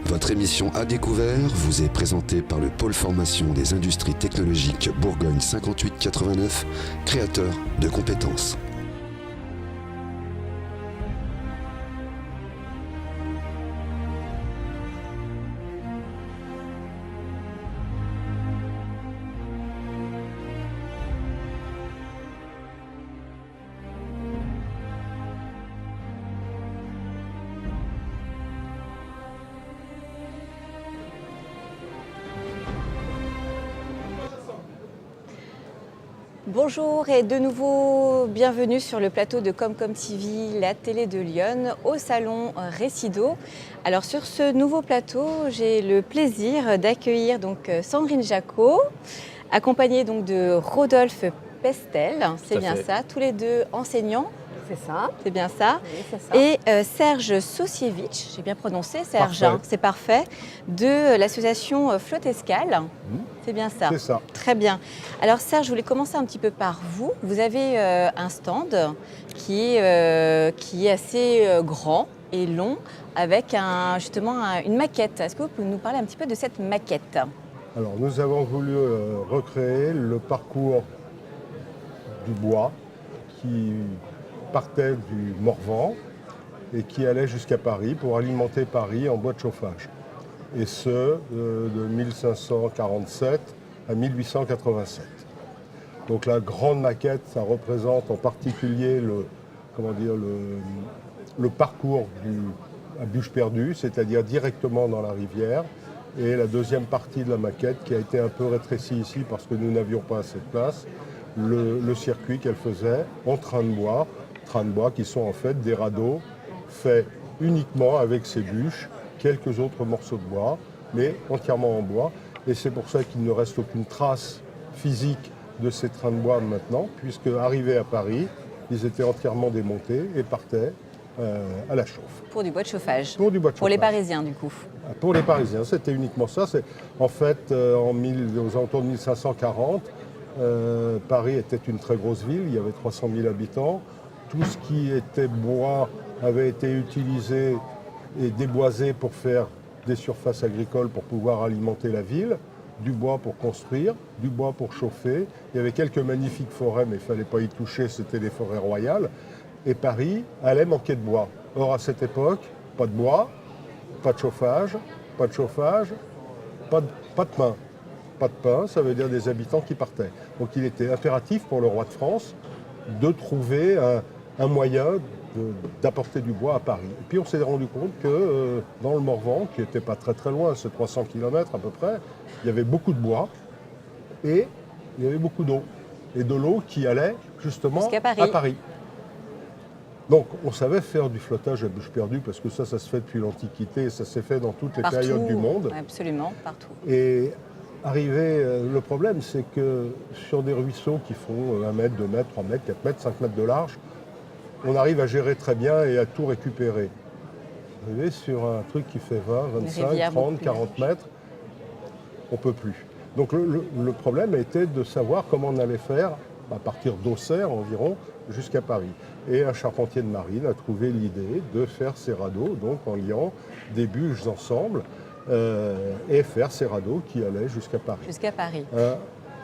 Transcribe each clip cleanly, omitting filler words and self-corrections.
Votre émission À découvert vous est présentée par le pôle formation des industries technologiques Bourgogne 5889, créateur de compétences. Bonjour et de nouveau bienvenue sur le plateau de Comcom TV, la télé de Lyon, au salon Récido. Alors sur ce nouveau plateau, j'ai le plaisir d'accueillir donc Sandrine Jacot, accompagnée donc de Rodolphe Pestel, c'est bien ça, tous les deux enseignants. C'est ça. C'est bien ça. Oui, c'est ça. Et Serge Socievich, j'ai bien prononcé Serge, hein, c'est parfait, de l'association Flotte Escale. C'est bien ça. C'est ça. Très bien. Alors Serge, je voulais commencer un petit peu par vous. Vous avez un stand qui est assez grand et long avec justement une maquette. Est-ce que vous pouvez nous parler un petit peu de cette maquette ? Alors nous avons voulu recréer le parcours du bois qui partait du Morvan et qui allait jusqu'à Paris pour alimenter Paris en bois de chauffage. Et ce, de 1547 à 1887. Donc la grande maquette, ça représente en particulier le parcours à bûche perdue, c'est-à-dire directement dans la rivière. Et la deuxième partie de la maquette qui a été un peu rétrécie ici parce que nous n'avions pas assez de place, le circuit qu'elle faisait en train de bois qui sont en fait des radeaux faits uniquement avec ces bûches, quelques autres morceaux de bois, mais entièrement en bois. Et c'est pour ça qu'il ne reste aucune trace physique de ces trains de bois maintenant, puisque arrivés à Paris, ils étaient entièrement démontés et partaient à la chauffe. Pour du bois de chauffage. Pour du bois de chauffage. Pour les Parisiens du coup. Pour les Parisiens, c'était uniquement ça. En fait, aux alentours de 1540, Paris était une très grosse ville, il y avait 300 000 habitants. Tout ce qui était bois avait été utilisé et déboisé pour faire des surfaces agricoles pour pouvoir alimenter la ville, du bois pour construire, du bois pour chauffer. Il y avait quelques magnifiques forêts, mais il ne fallait pas y toucher, c'était des forêts royales. Et Paris allait manquer de bois. Or, à cette époque, pas de bois, pas de chauffage, pas de pain. Pas de pain, ça veut dire des habitants qui partaient. Donc il était impératif pour le roi de France de trouver un moyen d'apporter du bois à Paris. Et puis on s'est rendu compte que dans le Morvan, qui n'était pas très très loin, c'est 300 km à peu près, il y avait beaucoup de bois et il y avait beaucoup d'eau. Et de l'eau qui allait justement jusqu'à Paris. À Paris. Donc on savait faire du flottage à bûche perdue parce que ça se fait depuis l'Antiquité et ça s'est fait dans toutes les périodes du monde. Absolument, partout. Et le problème, c'est que sur des ruisseaux qui font 1 mètre, 2 mètres, 3 mètres, 4 mètres, 5 mètres de large, on arrive à gérer très bien et à tout récupérer. Vous voyez, sur un truc qui fait 20, 25, 30, 40 mètres, on ne peut plus. Donc le problème était de savoir comment on allait faire à partir d'Auxerre environ jusqu'à Paris. Et un charpentier de marine a trouvé l'idée de faire ces radeaux, donc en liant des bûches ensemble, et faire ces radeaux qui allaient jusqu'à Paris. Jusqu'à Paris.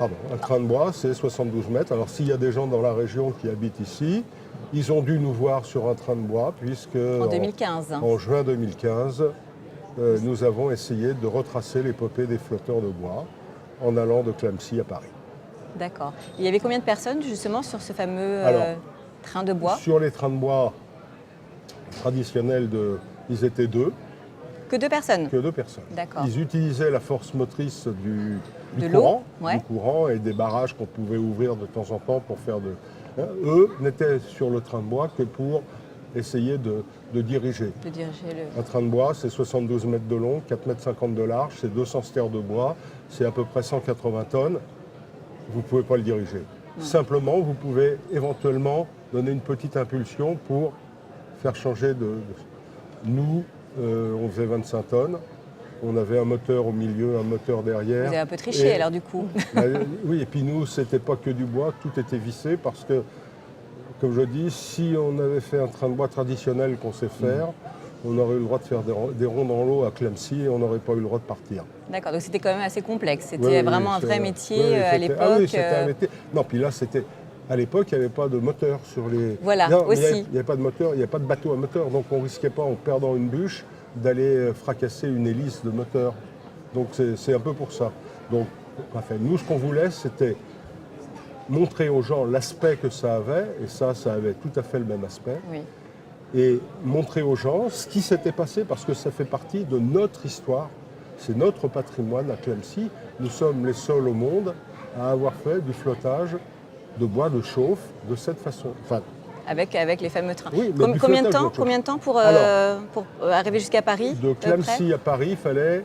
Un train de bois, c'est 72 mètres. Alors s'il y a des gens dans la région qui habitent ici, ils ont dû nous voir sur un train de bois, puisque en 2015. En juin 2015, nous avons essayé de retracer l'épopée des flotteurs de bois en allant de Clamecy à Paris. D'accord. Il y avait combien de personnes justement sur ce fameux train de bois ? Sur les trains de bois traditionnels, ils étaient 2. Que 2 personnes ? Que 2 personnes. D'accord. Ils utilisaient la force motrice du courant et des barrages qu'on pouvait ouvrir de temps en temps pour faire de... Eux n'étaient sur le train de bois que pour essayer de diriger. Un train de bois, c'est 72 mètres de long, 4 mètres 50 de large, c'est 200 stères de bois, c'est à peu près 180 tonnes. Vous ne pouvez pas le diriger. Simplement, vous pouvez éventuellement donner une petite impulsion pour faire changer de... Nous, on faisait 25 tonnes. On avait un moteur au milieu, un moteur derrière. Vous avez un peu triché alors du coup. Oui, et puis nous, c'était pas que du bois, tout était vissé parce que, comme je dis, si on avait fait un train de bois traditionnel qu'on sait faire, on aurait eu le droit de faire des ronds dans l'eau à Clamecy et on n'aurait pas eu le droit de partir. D'accord, donc c'était quand même assez complexe. C'était vraiment un vrai métier à l'époque. Ah oui, c'était un métier. Non, puis là, à l'époque, il n'y avait pas de moteur sur les... Voilà, non, aussi. Il n'y avait pas de moteur, il n'y avait pas de bateau à moteur, donc on ne risquait pas, en perdant une bûche, d'aller fracasser une hélice de moteur. Donc c'est un peu pour ça. Donc, enfin, nous, ce qu'on voulait, c'était montrer aux gens l'aspect que ça avait, et ça avait tout à fait le même aspect. Oui. Et montrer aux gens ce qui s'était passé, parce que ça fait partie de notre histoire, c'est notre patrimoine à Clamecy. Nous sommes les seuls au monde à avoir fait du flottage de bois de chauffe de cette façon. Enfin, avec les fameux trains. Oui, combien de temps pour arriver jusqu'à Paris? De Clamecy à Paris, il fallait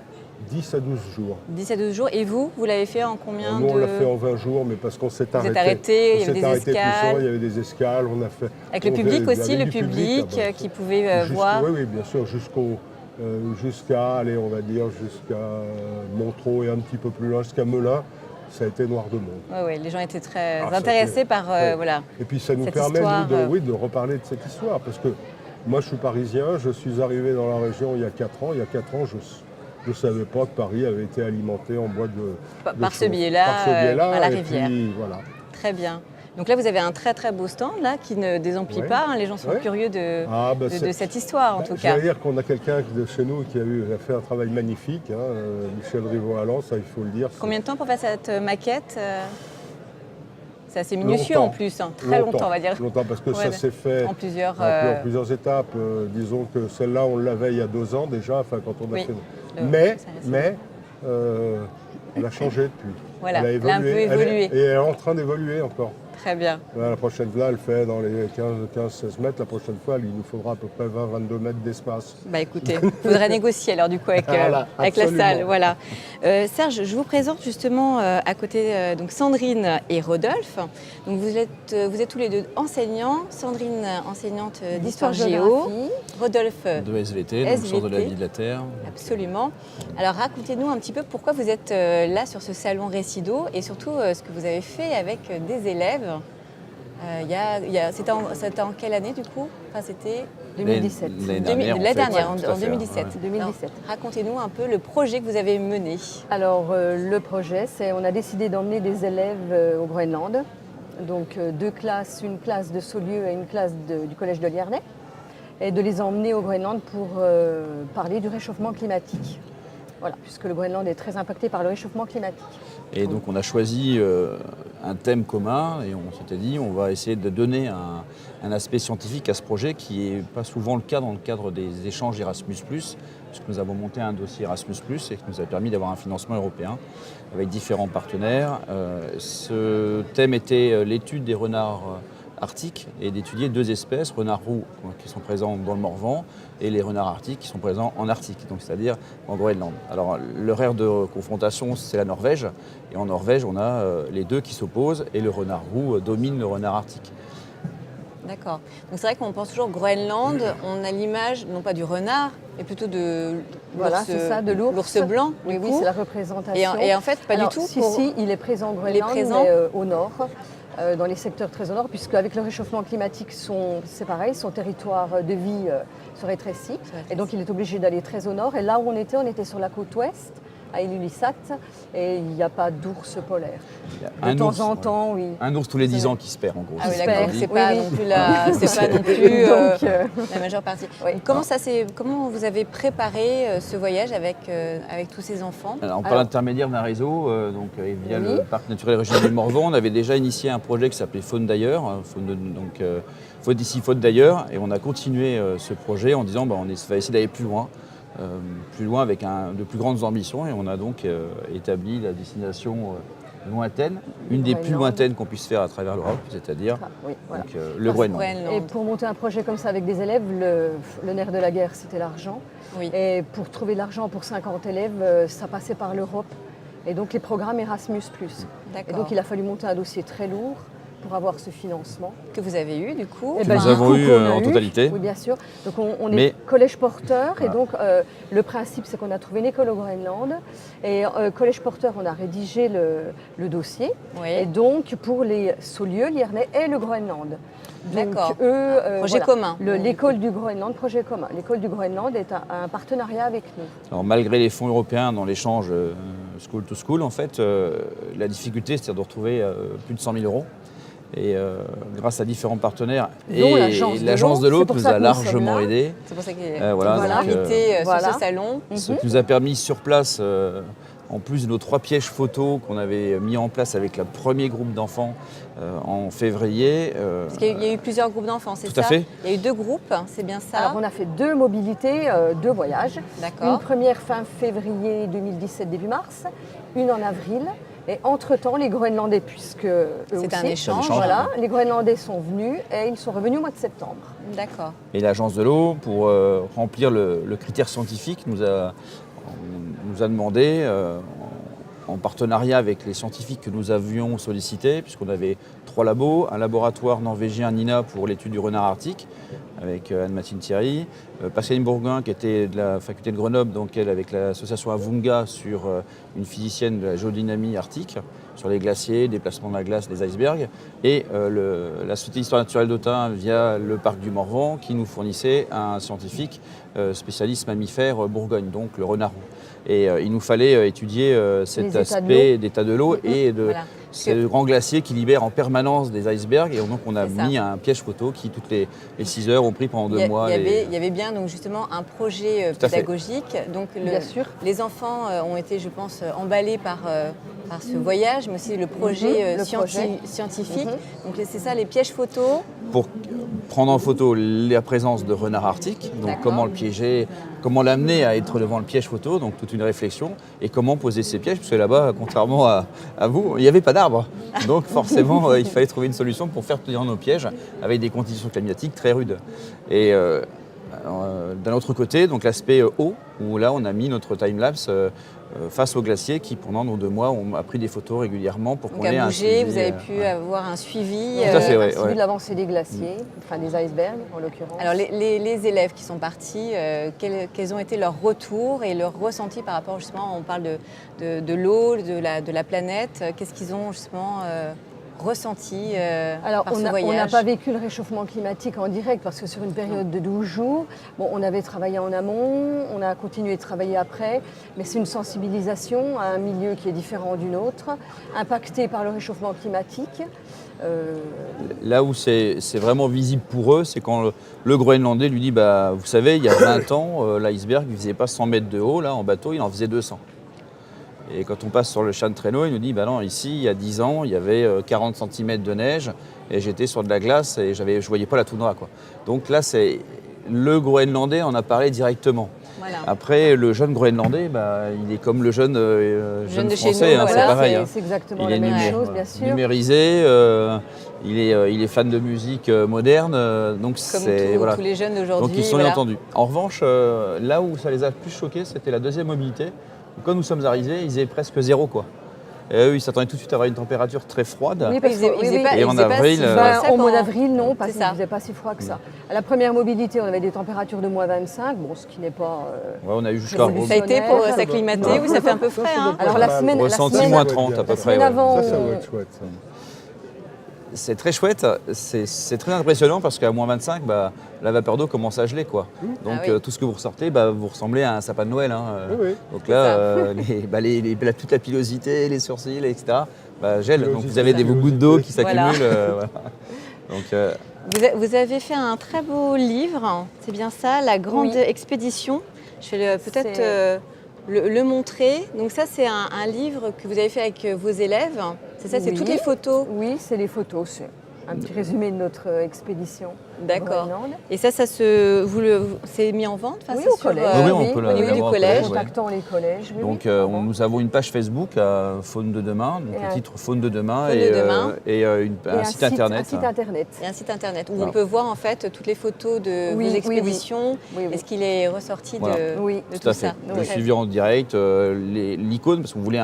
10 à 12 jours. 10 à 12 jours. Et vous l'avez fait en combien Nous, on l'a fait en 20 jours, mais parce qu'on s'est arrêté. Vous êtes arrêté, il y avait des escales. Il y avait des escales, on a fait... Avec le public aussi, le public qui pouvait voir. Oui, bien sûr, jusqu'à, allez, on va dire, jusqu'à Montreux et un petit peu plus loin, jusqu'à Melun. Ça a été noir de monde. Oui, les gens étaient très intéressés par voilà. Et puis ça nous permet de reparler de cette histoire, parce que moi je suis parisien, je suis arrivé dans la région il y a 4 ans. Il y a 4 ans, je ne savais pas que Paris avait été alimenté en bois de par ce biais-là, à la rivière. Puis, voilà. Très bien. Donc là, vous avez un très très beau stand là, qui ne désemplit pas. Hein. Les gens sont curieux de cette histoire, en tout cas. Je veux dire qu'on a quelqu'un de chez nous qui a fait un travail magnifique, Michel Rivaux-Allan, ça il faut le dire. Combien de temps pour faire cette maquette? C'est assez minutieux en plus, très longtemps, on va dire. Longtemps, parce que ça s'est fait en plusieurs étapes. Disons que celle-là, on l'avait il y a 2 ans déjà, enfin quand on a fait... Mais elle a changé depuis. Voilà, elle a un peu évolué. Et elle est en train d'évoluer encore. Très bien. La prochaine fois, elle fait dans les 15-16 mètres. La prochaine fois, il nous faudra à peu près 20-22 mètres d'espace. Bah écoutez, il faudrait négocier alors du coup avec la salle. Voilà. Serge, je vous présente justement à côté donc Sandrine et Rodolphe. Donc vous êtes tous les deux enseignants. Sandrine, enseignante d'histoire géo. Rodolphe de SVT, donc sciences de la vie de la Terre. Absolument. Alors racontez-nous un petit peu pourquoi vous êtes là sur ce salon Récido et surtout ce que vous avez fait avec des élèves. C'était en quelle année du coup? Enfin, c'était 2017. L'année dernière, en 2017. Ouais. 2017. Racontez-nous un peu le projet que vous avez mené. Alors le projet, on a décidé d'emmener des élèves au Groenland. Donc 2 classes, une classe de Saulieu et une classe du collège de Liernay. Et de les emmener au Groenland pour parler du réchauffement climatique. Voilà, puisque le Groenland est très impacté par le réchauffement climatique. Et donc on a choisi un thème commun et on s'était dit on va essayer de donner un aspect scientifique à ce projet qui n'est pas souvent le cas dans le cadre des échanges Erasmus+, puisque nous avons monté un dossier Erasmus+, et qui nous a permis d'avoir un financement européen avec différents partenaires. Ce thème était l'étude des renards arctiques et d'étudier 2 espèces, renards roux qui sont présents dans le Morvan et les renards arctiques qui sont présents en Arctique, donc c'est-à-dire en Groenland. Alors leur aire de confrontation c'est la Norvège et en Norvège on a les 2 qui s'opposent et le renard roux domine le renard arctique. D'accord. Donc c'est vrai qu'on pense toujours Groenland, on a l'image non pas du renard, mais plutôt de l'ours blanc. Oui, c'est la représentation. Et en fait, pas du tout. Si, il est présent au Groenland, mais au nord. Dans les secteurs très au nord, puisque avec le réchauffement climatique, c'est pareil, son territoire de vie se rétrécit. Et donc il est obligé d'aller très au nord. Et là où on était sur la côte ouest, à Ilulissat, et il n'y a pas d'ours polaire. De temps en temps, oui. Un ours tous les 10 ans qui se perd en gros. Ah oui, d'accord, c'est pas non plus la majeure partie. Oui. Comment vous avez préparé ce voyage avec tous ces enfants? Alors, par l'intermédiaire d'un réseau, via le parc naturel régional du Morvan, on avait déjà initié un projet qui s'appelait Faune d'ailleurs, Faune d'ici, Faune d'ailleurs, et on a continué ce projet en disant on va essayer d'aller plus loin avec de plus grandes ambitions, et on a donc établi la destination lointaine, une des plus lointaines qu'on puisse faire à travers l'Europe, c'est-à-dire le Groenland. Et pour monter un projet comme ça avec des élèves, le nerf de la guerre, c'était l'argent. Oui. Et pour trouver l'argent pour 50 élèves, ça passait par l'Europe. Et donc les programmes Erasmus+. Et donc il a fallu monter un dossier très lourd pour avoir ce financement. Que vous avez eu du coup? Nous avons eu en totalité. Oui, bien sûr. Donc on est collège porteur, voilà. Et donc le principe c'est qu'on a trouvé une école au Groenland, et collège porteur on a rédigé le dossier, oui. Et donc pour les Saulieu, Liernay et le Groenland. D'accord. Projet commun. L'école du Groenland, projet commun. L'école du Groenland est un partenariat avec nous. Alors, malgré les fonds européens dans l'échange school to school, en fait, la difficulté, c'est de retrouver plus de 100 000 euros. Et grâce à différents partenaires et l'agence de l'eau qui nous a largement aidés. C'est pour ça qu'il est invité sur ce salon. Ce qui nous a permis sur place, en plus de nos 3 pièges photos qu'on avait mis en place avec le premier groupe d'enfants en février. Parce qu'il y a eu plusieurs groupes d'enfants, c'est ça? Tout à fait. Il y a eu 2 groupes, c'est bien ça? Alors on a fait 2 mobilités, 2 voyages. D'accord. Une première fin février 2017, début mars, une en avril. Et entre-temps, les Groenlandais, puisque eux aussi, c'est un échange, voilà, les Groenlandais sont venus et ils sont revenus au mois de septembre. D'accord. Et l'agence de l'eau, pour remplir le critère scientifique, nous a demandé, en partenariat avec les scientifiques que nous avions sollicités, puisqu'on avait 3 labos, un laboratoire norvégien NINA pour l'étude du renard arctique, avec Anne-Mathilde Thierry, Pascaline Bourguin qui était de la faculté de Grenoble, donc elle avec l'association Avunga sur une physicienne de la géodynamie arctique, sur les glaciers, déplacement de la glace, les icebergs, et la Société d'histoire naturelle d'Autun via le parc du Morvan qui nous fournissait un scientifique spécialiste mammifère Bourgogne, donc le renard roux. Et il nous fallait étudier cet aspect d'état de l'eau et de ces grands glaciers qui libèrent en permanence des icebergs. Et donc on a mis un piège photo qui, toutes les 6 heures, ont pris pendant 2 mois. Il y avait bien donc, justement un projet pédagogique. Donc bien sûr. Les enfants ont été, je pense, emballés par ce voyage, mais aussi le projet scientifique. Donc c'est ça, les pièges photos. Pour prendre en photo la présence de renard arctique, donc comment le piéger, comment l'amener à être devant le piège photo, donc toute une réflexion, et comment poser ces pièges, parce que là-bas, contrairement à vous, il n'y avait pas d'arbres. Donc forcément, il fallait trouver une solution pour faire tenir nos pièges avec des conditions climatiques très rudes. Et d'un autre côté, donc l'aspect eau, où là on a mis notre time-lapse face au glacier qui, pendant nos 2 mois, on a pris des photos régulièrement pour qu'on ait un suivi. Vous avez pu avoir un suivi. Tout à fait, un suivi de l'avancée des glaciers, enfin des icebergs en l'occurrence. Alors les élèves qui sont partis, quels ont été leurs retours et leurs ressentis par rapport justement, on parle de l'eau, de la planète, qu'est-ce qu'ils ont justement ressenti par ce voyage? On n'a pas vécu le réchauffement climatique en direct parce que sur une période de 12 jours, on avait travaillé en amont, on a continué de travailler après, mais c'est une sensibilisation à un milieu qui est différent d'une autre, impacté par le réchauffement climatique. Là où c'est vraiment visible pour eux, c'est quand le Groenlandais lui dit vous savez, il y a 20 ans, l'iceberg ne faisait pas 100 mètres de haut, là en bateau, il en faisait 200. Et quand on passe sur le champ de traîneau, il nous dit non, ici, il y a 10 ans, il y avait 40 cm de neige et j'étais sur de la glace et je ne voyais pas la toundra, quoi. Donc là, c'est le Groenlandais en a parlé directement. Voilà. Après, le jeune Groenlandais, il est comme le jeune Français, nous, c'est pareil. C'est exactement la même chose, bien sûr. Numérisé, il est fan de musique moderne, donc comme tous les jeunes d'aujourd'hui. Donc ils sont entendus. En revanche, là où ça les a plus choqués, c'était la deuxième mobilité. Quand nous sommes arrivés, ils étaient presque 0, quoi. Et eux, ils s'attendaient tout de suite à avoir une température très froide. Oui, parce et en avril, au mois d'avril, non, parce qu'il ne faisait pas si froid que ça. À la première mobilité, on avait des températures de moins 25, ce qui n'est pas. On a eu jusqu'à. Ça a été pour s'acclimater, ça fait un peu frais. Alors la semaine. Ressenti moins 30 à peu près. Avant, ça doit être chouette. Ça. C'est très chouette, c'est très impressionnant parce qu'à moins 25, la vapeur d'eau commence à geler, quoi. Donc tout ce que vous ressortez, vous ressemblez à un sapin de Noël. Oui. Donc là, toute la pilosité, les sourcils, etc., gèlent. Donc vous avez des gouttes d'eau qui s'accumulent. Voilà. Donc, vous avez fait un très beau livre, c'est bien ça, La Grande Expédition. Je vais peut-être le montrer. Donc ça, c'est un livre que vous avez fait avec vos élèves. C'est ça, c'est toutes les photos? Oui, c'est les photos. C'est un petit résumé de notre expédition. D'accord. Et ça c'est mis en vente? Oui, au collège. On peut au niveau du collège. Contactant les collèges. Donc nous avons une page Facebook à Faune de demain, donc le titre Faune de demain, et un site internet. Et un site internet où on peut voir en fait toutes les photos de vos expéditions. Et ce qu'il est ressorti de tout ça. Le suivi en direct, l'icône, parce qu'on voulait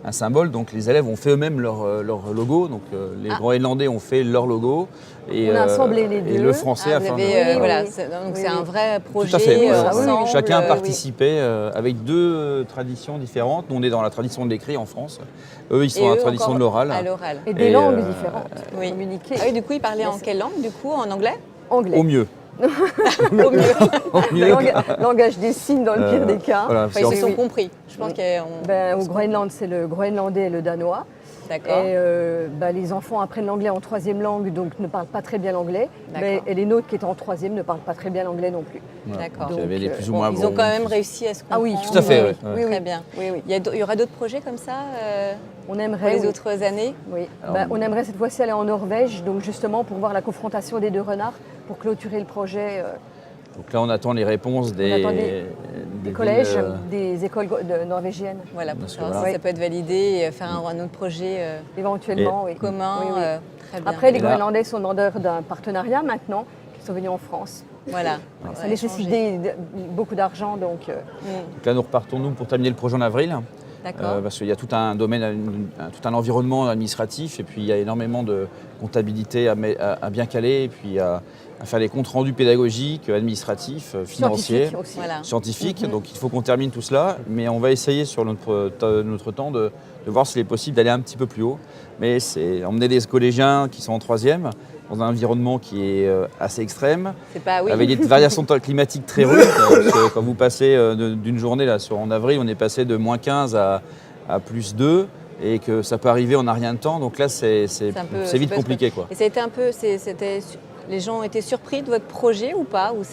un symbole. Donc les élèves ont fait eux-mêmes leur logo. Donc les Groenlandais ont fait leur logo. Et, on a assemblé les deux. Et le français a fait voilà, donc c'est un vrai projet. Tout à fait. Ensemble, chacun participait avec deux traditions différentes. Nous, on est dans la tradition de l'écrit en France. Eux, ils sont dans la tradition de l'oral. Et des langues différentes. Communiquer. Ah oui, du coup, ils parlaient en quelle langue, du coup? En anglais? Anglais. Au mieux. Au mieux. Langage des signes dans le pire des cas. Voilà, ils se sont compris. Je pense au Groenland, c'est le groenlandais et le danois. D'accord. Et les enfants apprennent l'anglais en troisième langue, donc ne parlent pas très bien l'anglais. Et les nôtres qui étaient en troisième ne parlent pas très bien l'anglais non plus. D'accord. Donc, ils ont quand même réussi à se comprendre. Ah oui, tout à fait. Oui, très bien. Oui. Il y aura d'autres projets comme ça on aimerait, pour les autres années? Oui. On aimerait cette fois-ci aller en Norvège, donc justement pour voir la confrontation des deux renards, pour clôturer le projet. Donc là, on attend les réponses des collèges, des écoles norvégiennes. Voilà, pour savoir si ça peut être validé et faire un autre projet éventuellement commun. Très bien. Après, les Groenlandais sont demandeurs d'un partenariat maintenant, qui sont venus en France. Voilà. Ça nécessite beaucoup d'argent. Donc là, nous repartons pour terminer le projet en avril. Parce qu'il y a tout un domaine, tout un environnement administratif, et puis il y a énormément de comptabilité à bien caler, et puis à faire les comptes rendus pédagogiques, administratifs, financiers, scientifiques. Donc il faut qu'on termine tout cela, mais on va essayer sur notre temps de voir s'il est possible d'aller un petit peu plus haut. Mais c'est emmener des collégiens qui sont en troisième dans un environnement qui est assez extrême, avec des variations climatiques très rudes. Parce que quand vous passez d'une journée, en avril, on est passé de -15 à +2, et que ça peut arriver en un rien de temps. Donc là, c'est vite compliqué, quoi. Et ça a été un peu, les gens ont été surpris de votre projet ou pas? Oui.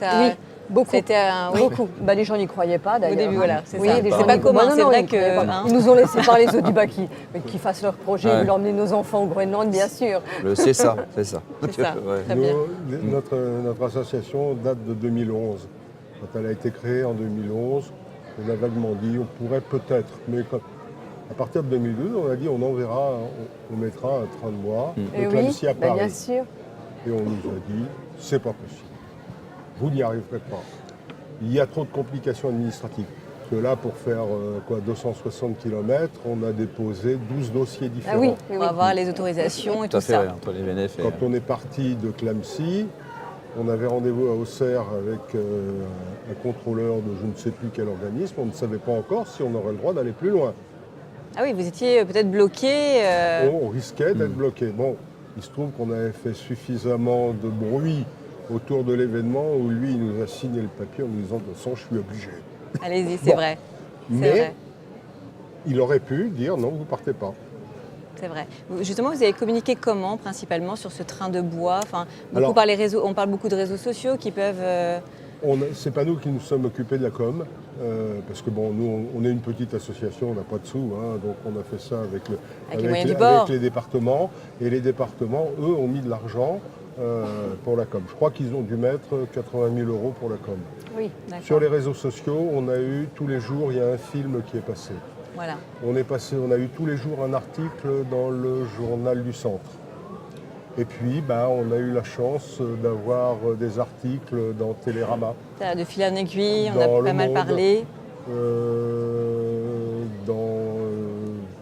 Beaucoup. Beaucoup. Les gens n'y croyaient pas d'ailleurs. Au début, voilà, c'est ça. C'est pas commun, c'est vrai que... Ils nous ont laissé parler, les Audiba, qui fassent leur projet, ils voulaient emmener nos enfants au Groenland, bien sûr. C'est ça. C'est ça, très bien. Notre association date de 2011. Quand elle a été créée en 2011, on a vaguement dit on pourrait peut-être, mais à partir de 2012, on a dit on enverra, on mettra un train de bois de Clamecy à Paris. Bien sûr. Et on nous a dit c'est pas possible. Vous n'y arriverez pas. Il y a trop de complications administratives. Parce que là, pour faire 260 km, on a déposé 12 dossiers différents. On va voir les autorisations et tout ça. Entre les VNF Quand on est parti de Clamecy, on avait rendez-vous à Auxerre avec un contrôleur de je ne sais plus quel organisme. On ne savait pas encore si on aurait le droit d'aller plus loin. Ah oui, vous étiez peut-être bloqué. On risquait d'être bloqué. Bon, il se trouve qu'on avait fait suffisamment de bruit autour de l'événement où lui, il nous a signé le papier en nous disant de toute façon, je suis obligé. Allez-y, c'est vrai. Mais il aurait pu dire non, vous partez pas. C'est vrai. Justement, vous avez communiqué comment, principalement, sur ce train de bois? Par les réseaux, on parle beaucoup de réseaux sociaux qui peuvent... C'est pas nous qui nous sommes occupés de la com, parce que nous, on est une petite association, on n'a pas de sous, donc on a fait ça avec les départements. Et les départements, eux, ont mis de l'argent pour la com. Je crois qu'ils ont dû mettre 80 000 € pour la com. Oui, d'accord. Sur les réseaux sociaux, on a eu tous les jours, il y a un film qui est passé. Voilà. On a eu tous les jours un article dans le journal du Centre. Et puis, on a eu la chance d'avoir des articles dans Télérama. De fil en aiguille, on a pas mal parlé. Dans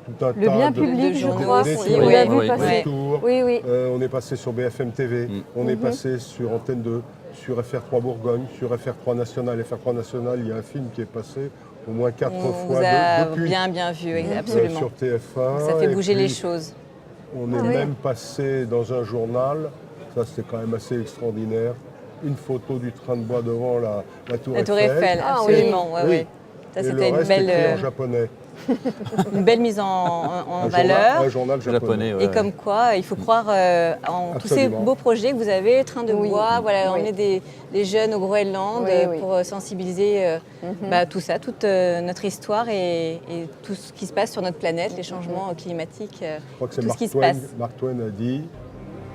tout un tas le bien public, je crois. On l'a vu passer. Oui. On est passé sur BFM TV, on est passé sur Antenne 2, sur FR3 Bourgogne, sur FR3 National. FR3 National, il y a un film qui est passé au moins 4 fois depuis. Bien vu, absolument. Sur TF1. Donc ça fait bouger les choses. On est même passé dans un journal, ça c'était quand même assez extraordinaire, une photo du train de bois devant la Tour Eiffel. Absolument, oui. Ça, c'était une belle en japonais. Une belle mise en valeur. Un journal japonais. Et comme quoi, il faut croire en tous ces beaux projets que vous avez, train de bois, emmener des jeunes au Groenland pour sensibiliser tout ça, toute notre histoire et tout ce qui se passe sur notre planète, les changements climatiques, Je crois que tout ce qui se passe. Mark Twain a dit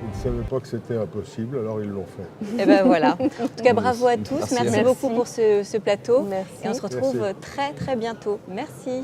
ils ne savaient pas que c'était impossible, alors ils l'ont fait. Et ben voilà. En tout cas, bravo à tous. Merci beaucoup pour ce plateau. Merci. Et on se retrouve très très bientôt. Merci.